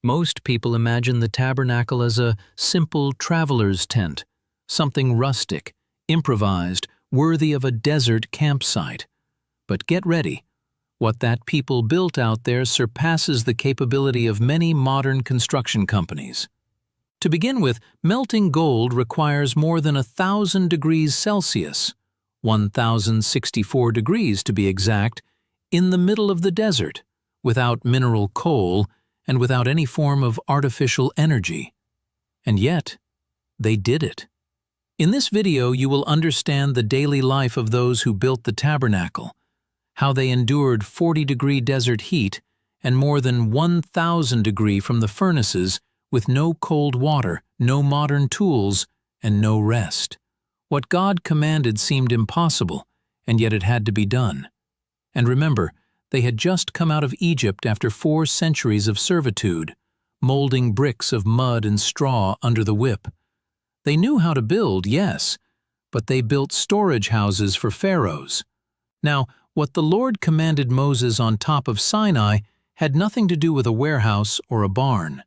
Most people imagine the tabernacle as a simple traveler's tent, something rustic, improvised, worthy of a desert campsite. But get ready. What that people built out there surpasses the capability of many modern construction companies. To begin with, melting gold requires more than 1,000 degrees Celsius, 1,064 degrees to be exact, in the middle of the desert, without mineral coal and without any form of artificial energy. And yet, they did it. In this video, you will understand the daily life of those who built the tabernacle, how they endured 40-degree desert heat and more than 1,000 degree from the furnaces with no cold water, no modern tools, and no rest. What God commanded seemed impossible, and yet it had to be done. And remember, they had just come out of Egypt after 4 centuries of servitude, molding bricks of mud and straw under the whip. They knew how to build, yes, but they built storage houses for pharaohs. Now, what the Lord commanded Moses on top of Sinai had nothing to do with a warehouse or a barn.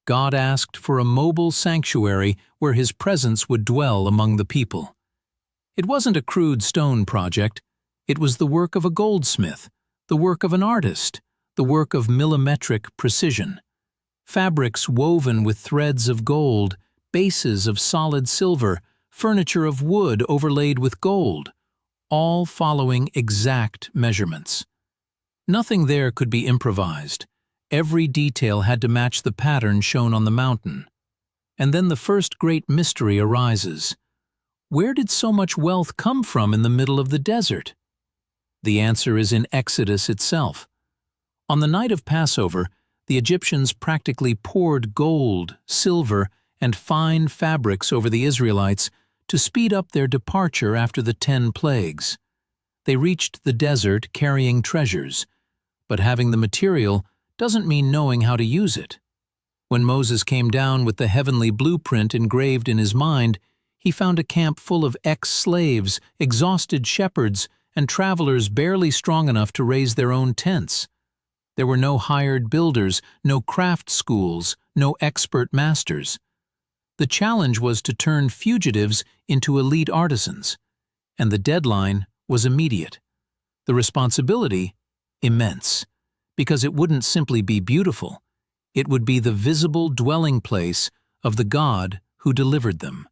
God asked for a mobile sanctuary where His presence would dwell among the people. It wasn't a crude stone project. It was the work of a goldsmith, the work of an artist, the work of millimetric precision. Fabrics woven with threads of gold, bases of solid silver, furniture of wood overlaid with gold, all following exact measurements. Nothing there could be improvised. Every detail had to match the pattern shown on the mountain. And then the first great mystery arises. Where did so much wealth come from in the middle of the desert? The answer is in Exodus itself. On the night of Passover, the Egyptians practically poured gold, silver, and fine fabrics over the Israelites to speed up their departure after the 10 plagues. They reached the desert carrying treasures, but having the material doesn't mean knowing how to use it. When Moses came down with the heavenly blueprint engraved in his mind, he found a camp full of ex-slaves, exhausted shepherds, and travelers barely strong enough to raise their own tents. There were no hired builders, no craft schools, no expert masters. The challenge was to turn fugitives into elite artisans, and the deadline was immediate. The responsibility, immense, because it wouldn't simply be beautiful. It would be the visible dwelling place of the God who delivered them.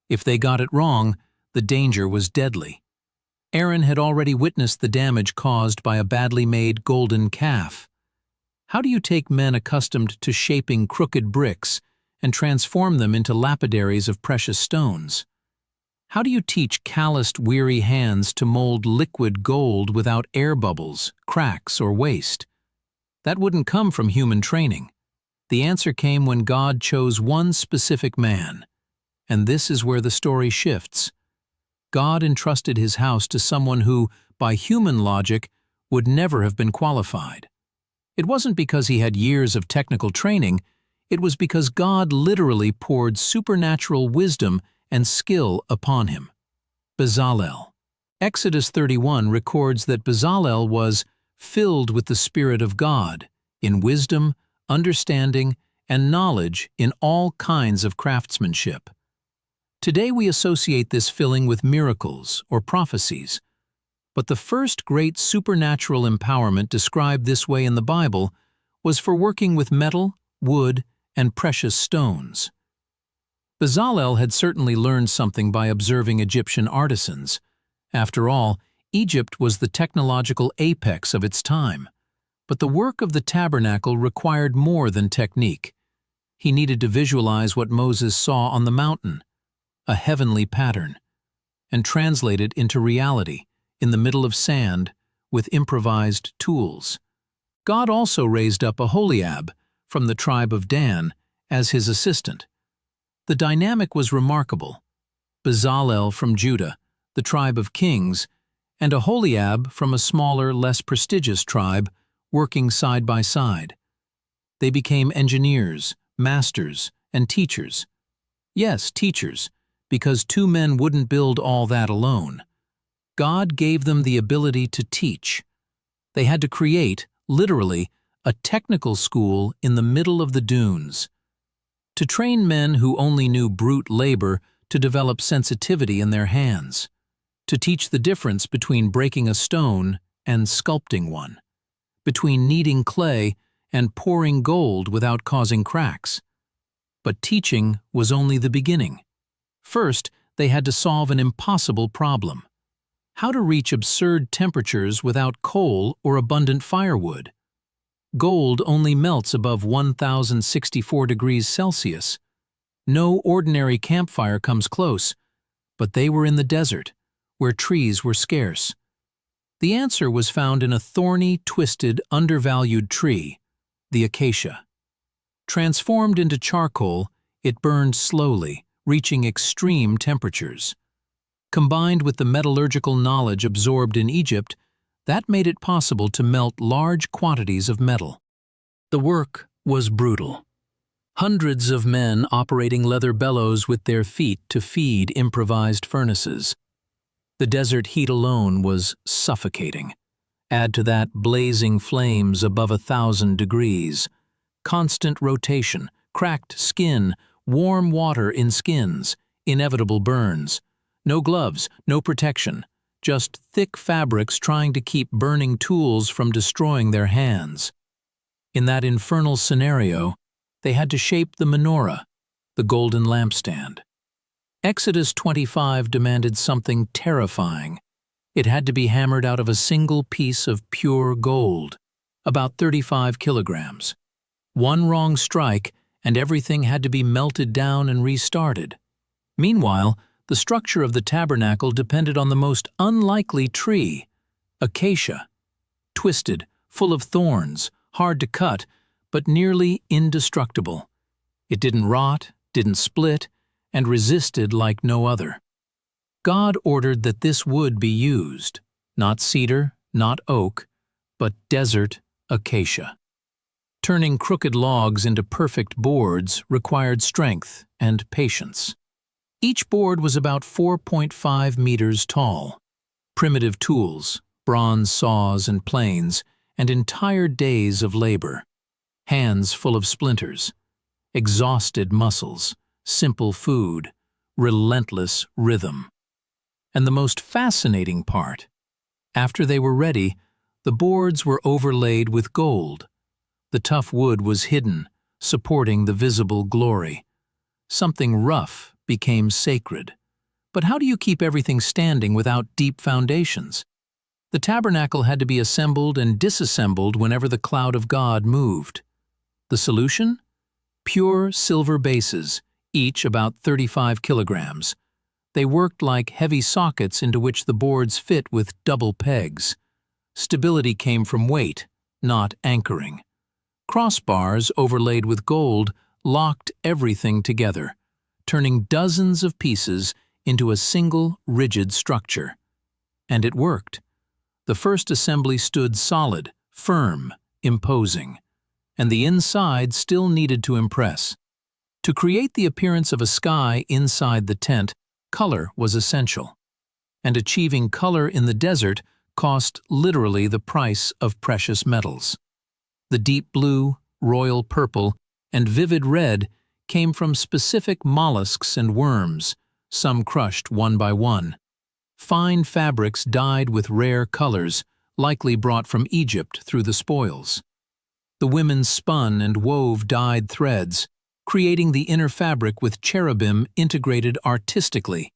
If they got it wrong, the danger was deadly. Aaron had already witnessed the damage caused by a badly made golden calf. How do you take men accustomed to shaping crooked bricks and transform them into lapidaries of precious stones? How do you teach calloused, weary hands to mold liquid gold without air bubbles, cracks, or waste? That wouldn't come from human training. The answer came when God chose one specific man. And this is where the story shifts. God entrusted His house to someone who, by human logic, would never have been qualified. It wasn't because he had years of technical training. It was because God literally poured supernatural wisdom and skill upon him. Bezalel. Exodus 31 records that Bezalel was filled with the Spirit of God, in wisdom, understanding, and knowledge in all kinds of craftsmanship. Today we associate this filling with miracles or prophecies, but the first great supernatural empowerment described this way in the Bible was for working with metal, wood, and precious stones. Bezalel had certainly learned something by observing Egyptian artisans. After all, Egypt was the technological apex of its time. But the work of the tabernacle required more than technique. He needed to visualize what Moses saw on the mountain, a heavenly pattern, and translate it into reality in the middle of sand with improvised tools. God also raised up Aholiab from the tribe of Dan as his assistant. The dynamic was remarkable. Bezalel from Judah, the tribe of kings, and Aholiab from a smaller, less prestigious tribe, working side by side. They became engineers, masters, and teachers. Yes, teachers, because 2 men wouldn't build all that alone. God gave them the ability to teach. They had to create, literally, a technical school in the middle of the dunes, to train men who only knew brute labor to develop sensitivity in their hands, to teach the difference between breaking a stone and sculpting one, between kneading clay and pouring gold without causing cracks. But teaching was only the beginning. First, they had to solve an impossible problem: how to reach absurd temperatures without coal or abundant firewood. Gold only melts above 1064 degrees Celsius. No ordinary campfire comes close, but they were in the desert, where trees were scarce. The answer was found in a thorny, twisted, undervalued tree, the acacia. Transformed into charcoal, it burned slowly, reaching extreme temperatures. Combined with the metallurgical knowledge absorbed in Egypt, that made it possible to melt large quantities of metal. The work was brutal. Hundreds of men operating leather bellows with their feet to feed improvised furnaces. The desert heat alone was suffocating. Add to that blazing flames above 1,000 degrees, constant rotation, cracked skin, warm water in skins, inevitable burns. No gloves, no protection, just thick fabrics trying to keep burning tools from destroying their hands. In that infernal scenario, they had to shape the menorah, the golden lampstand. Exodus 25 demanded something terrifying. It had to be hammered out of a single piece of pure gold, about 35 kilograms. One wrong strike, and everything had to be melted down and restarted. Meanwhile, the structure of the tabernacle depended on the most unlikely tree, acacia. Twisted, full of thorns, hard to cut, but nearly indestructible. It didn't rot, didn't split, and resisted like no other. God ordered that this wood be used, not cedar, not oak, but desert acacia. Turning crooked logs into perfect boards required strength and patience. Each board was about 4.5 meters tall. Primitive tools, bronze saws and planes, and entire days of labor. Hands full of splinters. Exhausted muscles, simple food, relentless rhythm. And the most fascinating part: after they were ready, the boards were overlaid with gold. The tough wood was hidden, supporting the visible glory. Something rough became sacred. But how do you keep everything standing without deep foundations? The tabernacle had to be assembled and disassembled whenever the cloud of God moved. The solution? Pure silver bases, each about 35 kilograms. They worked like heavy sockets into which the boards fit with double pegs. Stability came from weight, not anchoring. Crossbars overlaid with gold locked everything together, turning dozens of pieces into a single rigid structure. And it worked. The first assembly stood solid, firm, imposing, and the inside still needed to impress. To create the appearance of a sky inside the tent, color was essential. And achieving color in the desert cost literally the price of precious metals. The deep blue, royal purple, and vivid red came from specific mollusks and worms, some crushed one by one. Fine fabrics dyed with rare colors, likely brought from Egypt through the spoils. The women spun and wove dyed threads, creating the inner fabric with cherubim integrated artistically,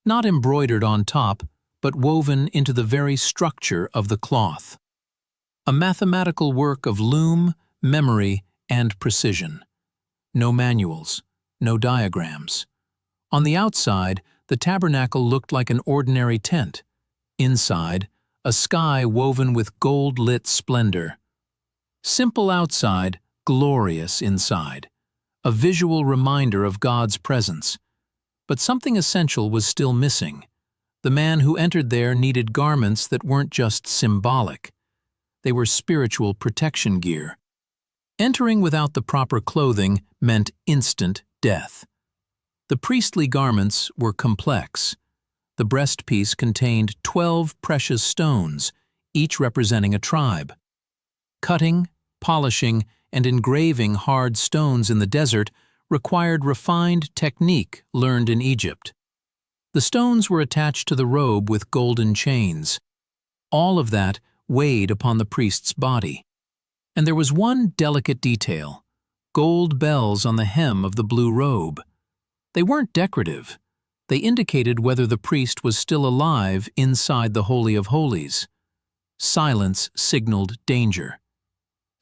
not embroidered on top, but woven into the very structure of the cloth. A mathematical work of loom, memory, and precision. No manuals, no diagrams. On the outside, the tabernacle looked like an ordinary tent. Inside, a sky woven with gold-lit splendor. Simple outside, glorious inside. A visual reminder of God's presence. But something essential was still missing. The man who entered there needed garments that weren't just symbolic. They were spiritual protection gear. Entering without the proper clothing meant instant death. The priestly garments were complex. The breastpiece contained 12 precious stones, each representing a tribe. Cutting, polishing, and engraving hard stones in the desert required refined technique learned in Egypt. The stones were attached to the robe with golden chains. All of that weighed upon the priest's body. And there was one delicate detail: gold bells on the hem of the blue robe. They weren't decorative. They indicated whether the priest was still alive inside the Holy of Holies. Silence signaled danger.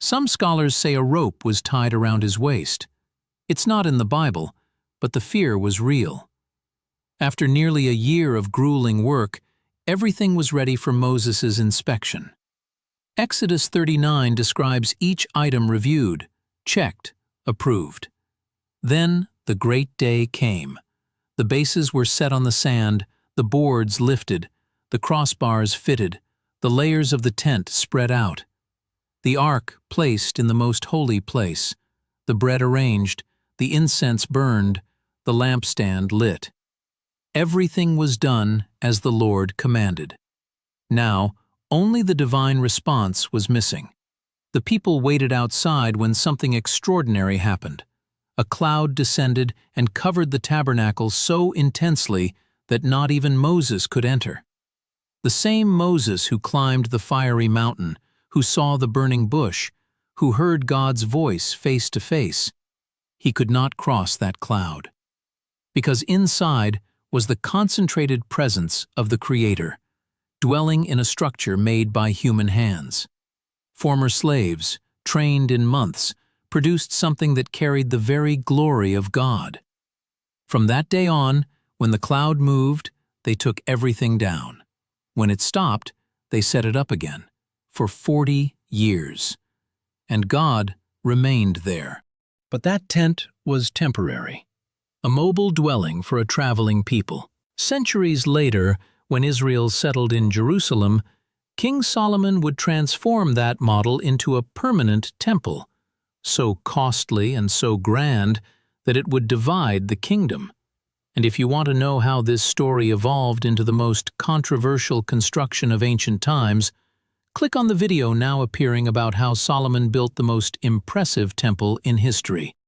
Some scholars say a rope was tied around his waist. It's not in the Bible, but the fear was real. After nearly a year of grueling work, everything was ready for Moses' inspection. Exodus 39 describes each item reviewed, checked, approved. Then the great day came. The bases were set on the sand, the boards lifted, the crossbars fitted, the layers of the tent spread out. The ark placed in the most holy place, the bread arranged, the incense burned, the lampstand lit. Everything was done as the Lord commanded. Now, only the divine response was missing. The people waited outside when something extraordinary happened. A cloud descended and covered the tabernacle so intensely that not even Moses could enter. The same Moses who climbed the fiery mountain, who saw the burning bush, who heard God's voice face to face, he could not cross that cloud. Because inside was the concentrated presence of the Creator, dwelling in a structure made by human hands. Former slaves, trained in months, produced something that carried the very glory of God. From that day on, when the cloud moved, they took everything down. When it stopped, they set it up again, for 40 years. And God remained there. But that tent was temporary, a mobile dwelling for a traveling people. Centuries later, when Israel settled in Jerusalem, King Solomon would transform that model into a permanent temple, so costly and so grand that it would divide the kingdom. And if you want to know how this story evolved into the most controversial construction of ancient times, click on the video now appearing about how Solomon built the most impressive temple in history.